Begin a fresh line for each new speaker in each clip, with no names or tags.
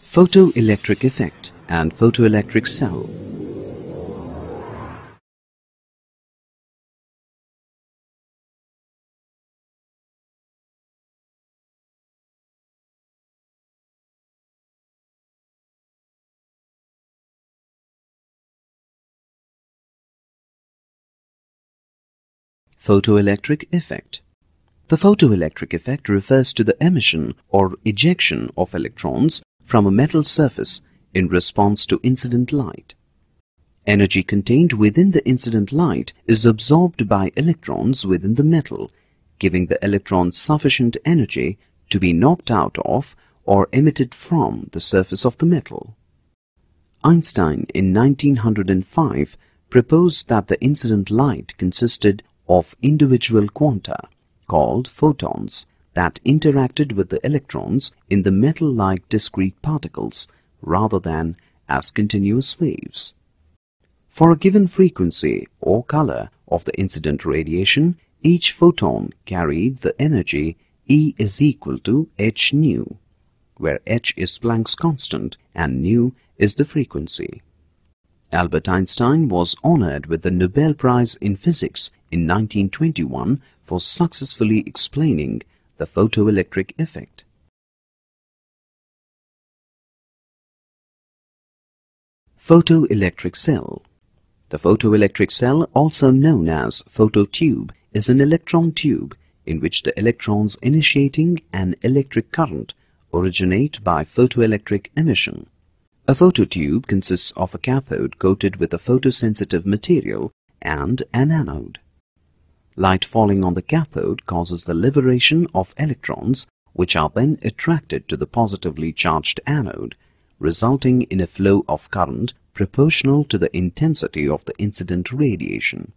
Photoelectric effect and photoelectric cell. Photoelectric effect. The photoelectric effect refers to the emission or ejection of electrons from a metal surface in response to incident light. Energy contained within the incident light is absorbed by electrons within the metal, giving the electrons sufficient energy to be knocked out of or emitted from the surface of the metal. Einstein in 1905 proposed that the incident light consisted of individual quanta, called photons, that interacted with the electrons in the metal-like discrete particles rather than as continuous waves. For a given frequency or color of the incident radiation, each photon carried the energy E is equal to h nu, where h is Planck's constant and nu is the frequency. Albert Einstein was honored with the Nobel Prize in Physics in 1921 for successfully explaining the photoelectric effect. Photoelectric cell. The photoelectric cell, also known as phototube, is an electron tube in which the electrons initiating an electric current originate by photoelectric emission. A phototube consists of a cathode coated with a photosensitive material and an anode. Light falling on the cathode causes the liberation of electrons, which are then attracted to the positively charged anode, resulting in a flow of current proportional to the intensity of the incident radiation.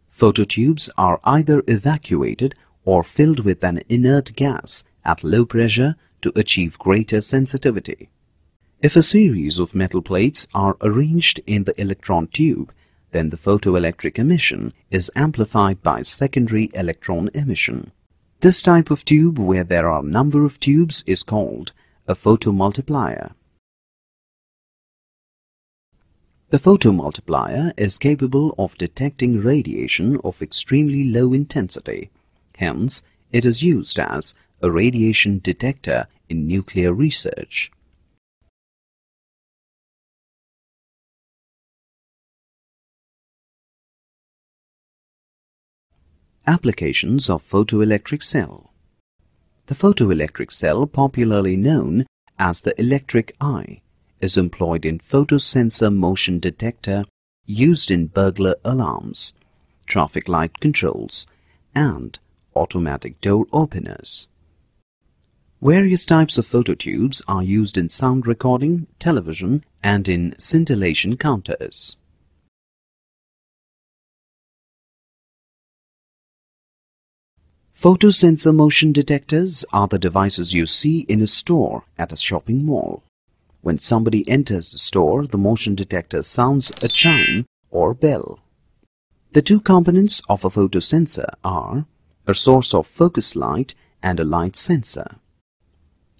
Phototubes are either evacuated or filled with an inert gas at low pressure to achieve greater sensitivity. If a series of metal plates are arranged in the electron tube, then the photoelectric emission is amplified by secondary electron emission. This type of tube, where there are a number of tubes, is called a photomultiplier. The photomultiplier is capable of detecting radiation of extremely low intensity. Hence, it is used as a radiation detector in nuclear research. Applications of photoelectric cell. The photoelectric cell, popularly known as the electric eye, is employed in photosensor motion detector used in burglar alarms, traffic light controls, and automatic door openers. Various types of phototubes are used in sound recording, television, and in scintillation counters. Photosensor motion detectors are the devices you see in a store at a shopping mall. When somebody enters the store, the motion detector sounds a chime or bell. The two components of a photosensor are a source of focus light and a light sensor.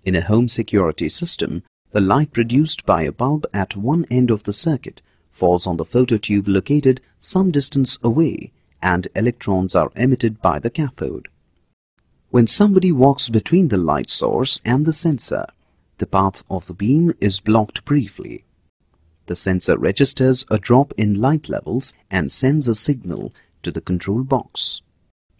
In a home security system, the light produced by a bulb at one end of the circuit falls on the phototube located some distance away, and electrons are emitted by the cathode. When somebody walks between the light source and the sensor, the path of the beam is blocked briefly. The sensor registers a drop in light levels and sends a signal to the control box.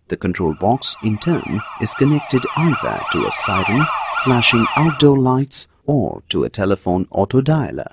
The control box, in turn, is connected either to a siren, flashing outdoor lights, or to a telephone autodialer.